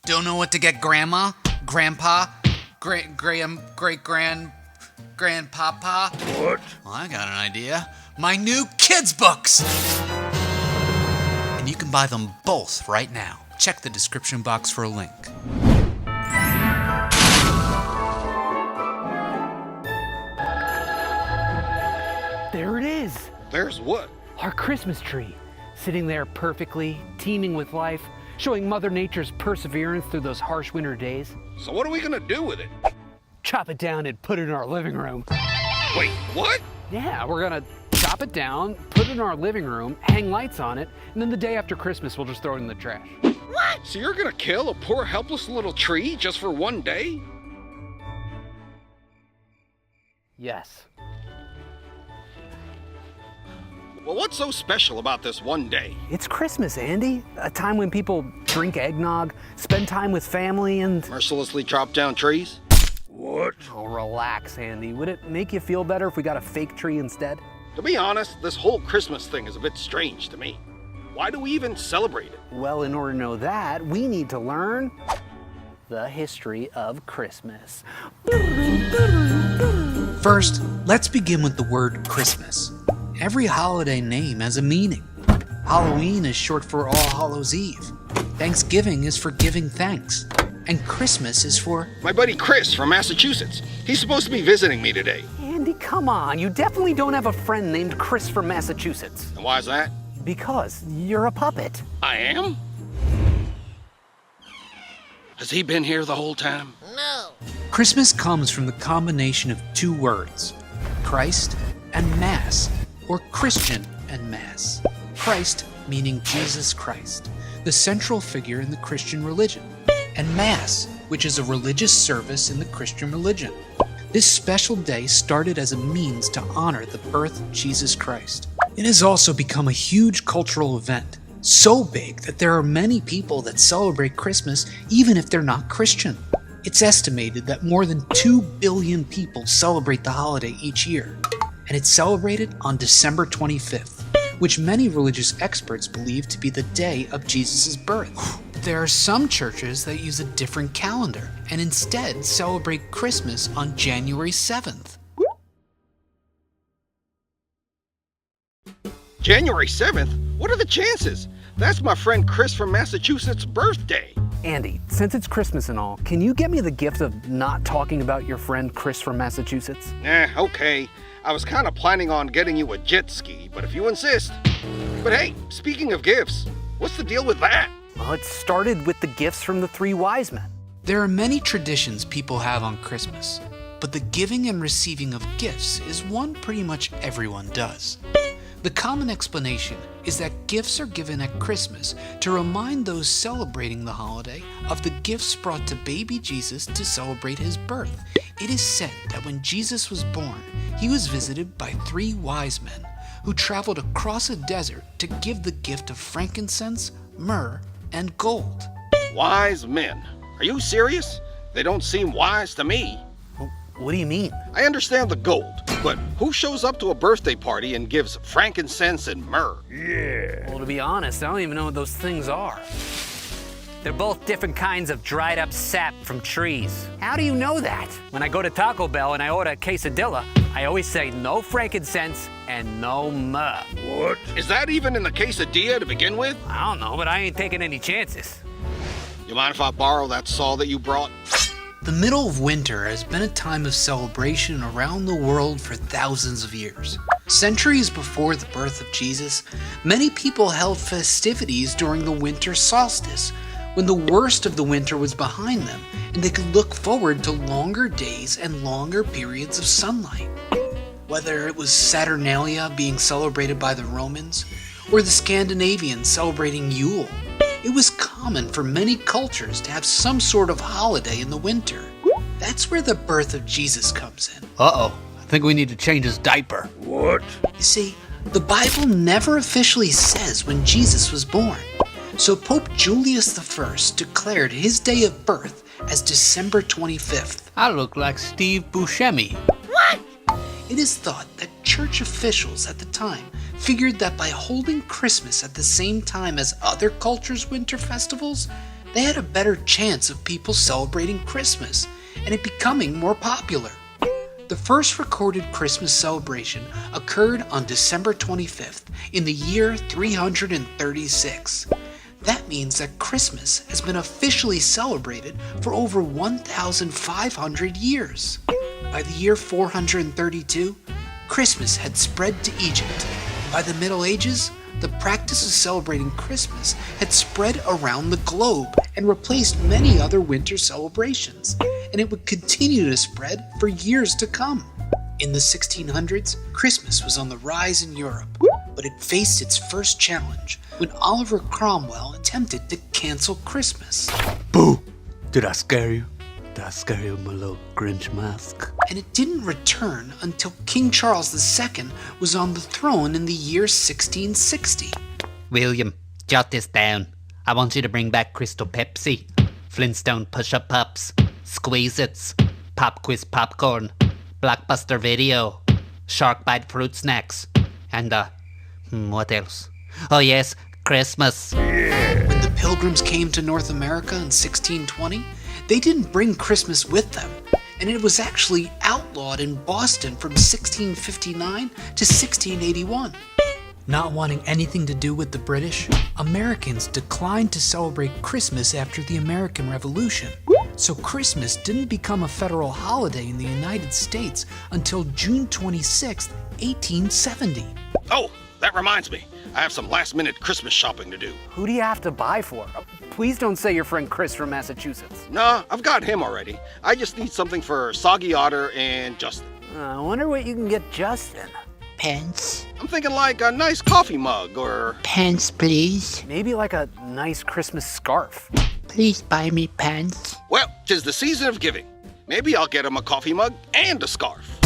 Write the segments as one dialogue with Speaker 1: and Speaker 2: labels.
Speaker 1: Don't know what to get Grandma, Grandpa, Grandpapa?
Speaker 2: What?
Speaker 1: Well, I got an idea. My new kids' books! And you can buy them both right now. Check the description box for a link.
Speaker 3: There it is.
Speaker 2: There's what?
Speaker 3: Our Christmas tree. Sitting there perfectly, teeming with life, showing Mother Nature's perseverance through those harsh winter days.
Speaker 2: So what are we gonna do with it?
Speaker 3: Chop it down and put it in our living room.
Speaker 2: Wait, what?
Speaker 3: Yeah, we're gonna chop it down, put it in our living room, hang lights on it, and then the day after Christmas, we'll just throw it in the trash.
Speaker 2: What? So you're gonna kill a poor helpless little tree just for one day?
Speaker 3: Yes.
Speaker 2: Well, what's so special about this one day?
Speaker 3: It's Christmas, Andy. A time when people drink eggnog, spend time with family, and...
Speaker 2: Mercilessly chop down trees? What?
Speaker 3: Oh, relax, Andy. Would it make you feel better if we got a fake tree instead?
Speaker 2: To be honest, this whole Christmas thing is a bit strange to me. Why do we even celebrate it?
Speaker 3: Well, in order to know that, we need to learn the history of Christmas.
Speaker 1: First, let's begin with the word Christmas. Every holiday name has a meaning. Halloween is short for All Hallows Eve. Thanksgiving is for giving thanks. And Christmas is for...
Speaker 2: My buddy Chris from Massachusetts. He's supposed to be visiting me today.
Speaker 3: Andy, come on. You definitely don't have a friend named Chris from Massachusetts.
Speaker 2: And why is that?
Speaker 3: Because you're a puppet.
Speaker 2: I am? Has he been here the whole time?
Speaker 1: Christmas comes from the combination of two words, Christ and Mass, or Christian and Mass. Christ meaning Jesus Christ, the central figure in the Christian religion, and Mass, which is a religious service in the Christian religion. This special day started as a means to honor the birth of Jesus Christ. It has also become a huge cultural event, so big that there are many people that celebrate Christmas even if they're not Christian. It's estimated that more than 2 billion people celebrate the holiday each year, and it's celebrated on December 25th, which many religious experts believe to be the day of Jesus' birth. There are some churches that use a different calendar and instead celebrate Christmas on January 7th.
Speaker 2: January 7th? What are the chances? That's my friend Chris from Massachusetts' birthday.
Speaker 3: Andy, since it's Christmas and all, can you get me the gift of not talking about your friend Chris from Massachusetts?
Speaker 2: Okay. I was kind of planning on getting you a jet ski, but if you insist. But hey, speaking of gifts, what's the deal with that?
Speaker 3: Well, it started with the gifts from the 3 wise men.
Speaker 1: There are many traditions people have on Christmas, but the giving and receiving of gifts is one pretty much everyone does. The common explanation is that gifts are given at Christmas to remind those celebrating the holiday of the gifts brought to baby Jesus to celebrate his birth. It is said that when Jesus was born, he was visited by 3 wise men who traveled across a desert to give the gift of frankincense, myrrh, and gold.
Speaker 2: Wise men? Are you serious? They don't seem wise to me.
Speaker 3: What do you mean?
Speaker 2: I understand the gold, but who shows up to a birthday party and gives frankincense and myrrh? Yeah.
Speaker 3: Well, to be honest, I don't even know what those things are. They're both different kinds of dried up sap from trees. How do you know that? When I go to Taco Bell and I order a quesadilla, I always say no frankincense and no myrrh.
Speaker 2: What? Is that even in the quesadilla to begin with?
Speaker 3: I don't know, but I ain't taking any chances.
Speaker 2: You mind if I borrow that saw that you brought?
Speaker 1: The middle of winter has been a time of celebration around the world for thousands of years. Centuries before the birth of Jesus, many people held festivities during the winter solstice, when the worst of the winter was behind them and they could look forward to longer days and longer periods of sunlight. Whether it was Saturnalia being celebrated by the Romans or the Scandinavians celebrating Yule, it was common for many cultures to have some sort of holiday in the winter. That's where the birth of Jesus comes in.
Speaker 3: Uh-oh, I think we need to change his diaper.
Speaker 2: What?
Speaker 1: You see, the Bible never officially says when Jesus was born. So Pope Julius I declared his day of birth as December 25th.
Speaker 3: I look like Steve Buscemi.
Speaker 1: It is thought that church officials at the time figured that by holding Christmas at the same time as other cultures' winter festivals, they had a better chance of people celebrating Christmas and it becoming more popular. The first recorded Christmas celebration occurred on December 25th in the year 336. That means that Christmas has been officially celebrated for over 1,500 years. By the year 432, Christmas had spread to Egypt. By the Middle Ages, the practice of celebrating Christmas had spread around the globe and replaced many other winter celebrations, and it would continue to spread for years to come. In the 1600s, Christmas was on the rise in Europe, but it faced its first challenge when Oliver Cromwell attempted to cancel Christmas.
Speaker 4: Boo! Did I scare you? Did I scare you with my little Grinch mask?
Speaker 1: And it didn't return until King Charles II was on the throne in the year 1660.
Speaker 3: William, jot this down. I want you to bring back Crystal Pepsi, Flintstone Push-Up Pups, Squeeze-Its, Pop Quiz Popcorn, Blockbuster Video, Shark Bite Fruit Snacks, and what else? Oh yes, Christmas.
Speaker 1: When the Pilgrims came to North America in 1620, they didn't bring Christmas with them, and it was actually outlawed in Boston from 1659 to 1681. Not wanting anything to do with the British, Americans declined to celebrate Christmas after the American Revolution. So Christmas didn't become a federal holiday in the United States until June 26, 1870.
Speaker 2: Oh, that reminds me. I have some last-minute Christmas shopping to do.
Speaker 3: Who do you have to buy for? Please don't say your friend Chris from Massachusetts.
Speaker 2: Nah, I've got him already. I just need something for Soggy Otter and Justin.
Speaker 3: I wonder what you can get Justin.
Speaker 5: Pence.
Speaker 2: I'm thinking like a nice coffee mug or...
Speaker 5: Pence, please.
Speaker 3: Maybe like a nice Christmas scarf.
Speaker 5: Please buy me pants.
Speaker 2: Well, 'tis the season of giving. Maybe I'll get him a coffee mug and a scarf.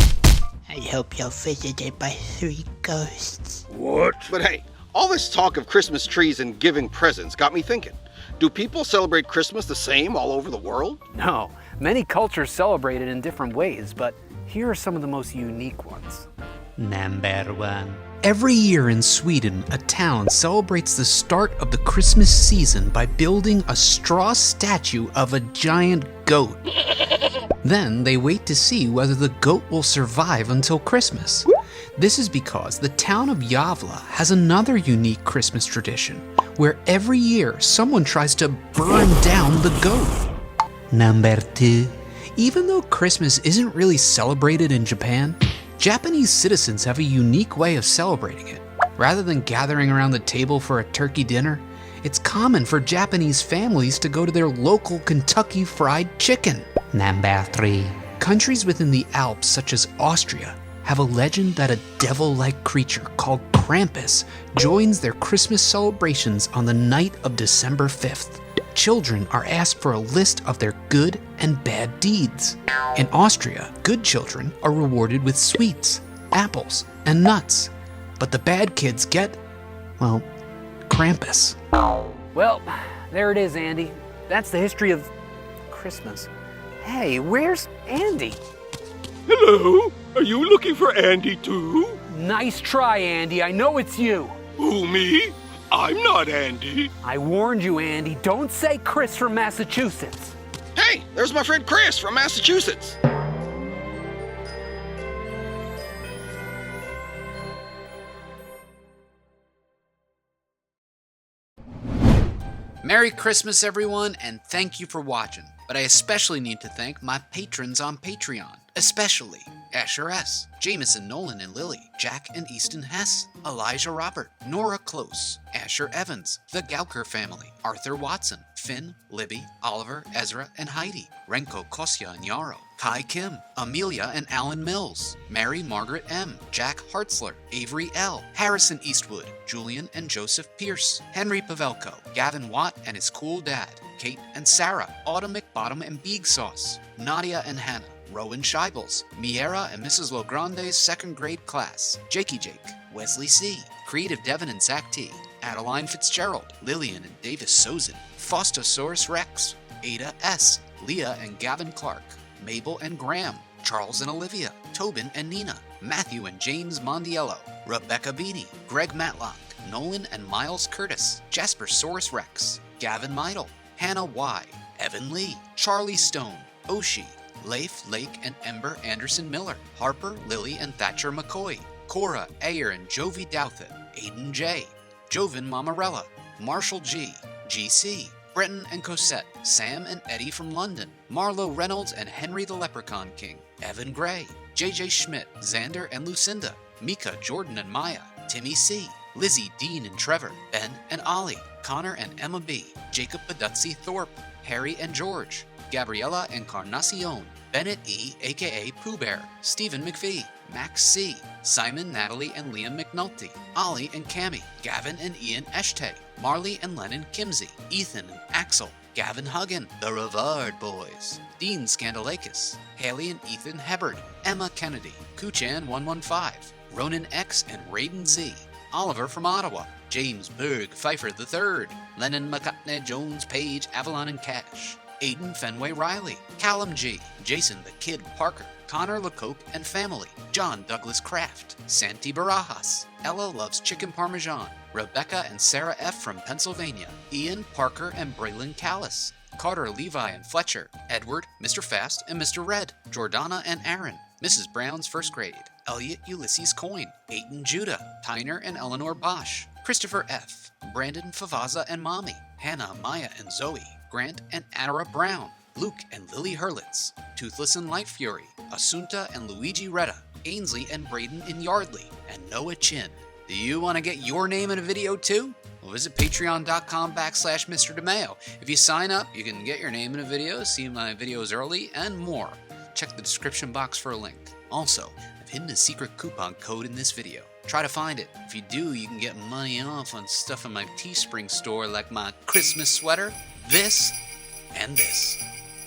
Speaker 5: I hope you're visited by 3 ghosts.
Speaker 2: What? But hey, all this talk of Christmas trees and giving presents got me thinking. Do people celebrate Christmas the same all over the world?
Speaker 3: No, many cultures celebrate it in different ways, but here are some of the most unique ones.
Speaker 4: Number 1.
Speaker 1: Every year in Sweden, a town celebrates the start of the Christmas season by building a straw statue of a giant goat. Then they wait to see whether the goat will survive until Christmas. This is because the town of Gävle has another unique Christmas tradition, where every year someone tries to burn down the goat.
Speaker 4: Number 2.
Speaker 1: Even though Christmas isn't really celebrated in Japan, Japanese citizens have a unique way of celebrating it. Rather than gathering around the table for a turkey dinner, it's common for Japanese families to go to their local Kentucky Fried Chicken.
Speaker 4: Number 3.
Speaker 1: Countries within the Alps, such as Austria, have a legend that a devil-like creature called Krampus joins their Christmas celebrations on the night of December 5th. Children are asked for a list of their good and bad deeds. In Austria, good children are rewarded with sweets, apples, and nuts. But the bad kids get, well, Krampus.
Speaker 3: Well, there it is, Andy. That's the history of Christmas. Hey, where's Andy?
Speaker 6: Hello? Are you looking for Andy too?
Speaker 3: Nice try, Andy. I know it's you.
Speaker 6: Who, me? I'm not Andy.
Speaker 3: I warned you, Andy. Don't say Chris from Massachusetts.
Speaker 2: Hey, there's my friend Chris from Massachusetts.
Speaker 1: Merry Christmas, everyone, and thank you for watching. But I especially need to thank my patrons on Patreon, especially Asher S., Jameson Nolan and Lily, Jack and Easton Hess, Elijah Robert, Nora Close, Asher Evans, the Gauker family, Arthur Watson, Finn, Libby, Oliver, Ezra, and Heidi, Renko, Kosya, and Yarrow, Kai Kim, Amelia and Alan Mills, Mary Margaret M., Jack Hartzler, Avery L., Harrison Eastwood, Julian and Joseph Pierce, Henry Pavelko, Gavin Watt and his cool dad, Kate and Sarah, Autumn McBottom and Beeg Sauce, Nadia and Hannah, Rowan Scheibels, Miera and Mrs. Logrande's second grade class, Jakey Jake, Wesley C., Creative Devon and Zach T., Adeline Fitzgerald, Lillian and Davis Sozin, Faustosaurus Rex, Ada S., Leah and Gavin Clark, Mabel and Graham, Charles and Olivia, Tobin and Nina, Matthew and James Mondiello, Rebecca Beatty, Greg Matlock, Nolan and Miles Curtis, Jasper Saurus Rex, Gavin Meidel, Hannah Y., Evan Lee, Charlie Stone, Oshi, Leif, Lake, and Ember Anderson Miller, Harper, Lily, and Thatcher McCoy, Cora, Ayer, and Jovi Douthat, Aiden J., Jovan Mamarella, Marshall G., GC, Breton and Cosette, Sam and Eddie from London, Marlo Reynolds and Henry the Leprechaun King, Evan Gray, JJ Schmidt, Xander and Lucinda, Mika, Jordan and Maya, Timmy C., Lizzie, Dean and Trevor, Ben and Ollie, Connor and Emma B., Jacob Badutzi Thorpe, Harry and George, Gabriella Encarnacion, Bennett E., aka Pooh Bear, Stephen McPhee, Max C., Simon, Natalie, and Liam McNulty, Ollie and Cami, Gavin and Ian Eshtay, Marley and Lennon Kimsey, Ethan and Axel, Gavin Huggin, the Rivard Boys, Dean Scandalakis, Haley and Ethan Hebard, Emma Kennedy, Kuchan115, Ronan X and Raiden Z, Oliver from Ottawa, James Berg Pfeiffer III, Lennon McCutney Jones Page Avalon and Cash, Aiden Fenway Riley, Callum G, Jason the Kid Parker, Connor Lecoq and family, John Douglas Kraft, Santi Barajas, Ella Loves Chicken Parmesan, Rebecca and Sarah F. from Pennsylvania, Ian Parker and Braylon Callis, Carter Levi and Fletcher, Edward, Mr. Fast and Mr. Red, Jordana and Aaron, Mrs. Brown's first grade, Elliot Ulysses Coyne, Aiton Judah, Tyner and Eleanor Bosch, Christopher F., Brandon Favaza and Mommy, Hannah, Maya and Zoe, Grant and Anara Brown, Luke and Lily Hurlitz, Toothless and Light Fury, Asunta and Luigi Retta, Ainsley and Braden in Yardley, and Noah Chin. Do you want to get your name in a video too? Well, visit patreon.com/Mr. DeMaio. If you sign up, you can get your name in a video, see my videos early, and more. Check the description box for a link. Also, I've hidden a secret coupon code in this video. Try to find it. If you do, you can get money off on stuff in my Teespring store like my Christmas sweater, this, and this.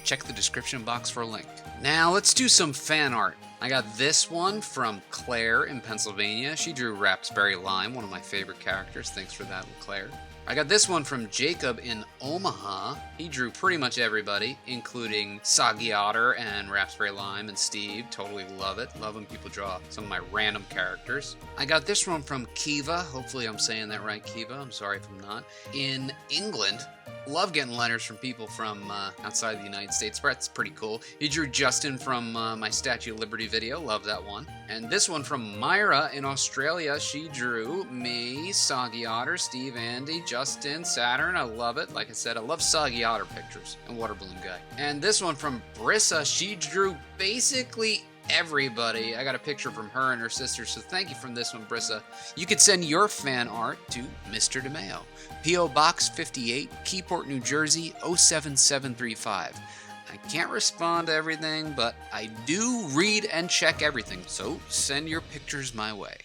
Speaker 1: Check the description box for a link. Now let's do some fan art. I got this one from Claire in Pennsylvania. She drew Raspberry Lime, one of my favorite characters. Thanks for that, Claire. I got this one from Jacob in Omaha. He drew pretty much everybody, including Soggy Otter and Raspberry Lime and Steve. Totally love it. Love when people draw some of my random characters. I got this one from Kiva. Hopefully I'm saying that right, Kiva. I'm sorry if I'm not. In England. Love getting letters from people from outside the United States. That's pretty cool. He drew Justin from my Statue of Liberty video. Love that one. And this one from Myra in Australia. She drew me, Soggy Otter, Steve, Andy, Justin, Saturn. I love it. Like I said, I love Soggy Otter pictures and Water Balloon Guy. And this one from Brissa. She drew basically everybody. I got a picture from her and her sister, so thank you from this one, Brissa. You could send your fan art to Mr. DeMaio, P.O. Box 58, Keyport, New Jersey, 07735. I can't respond to everything, but I do read and check everything, so send your pictures my way.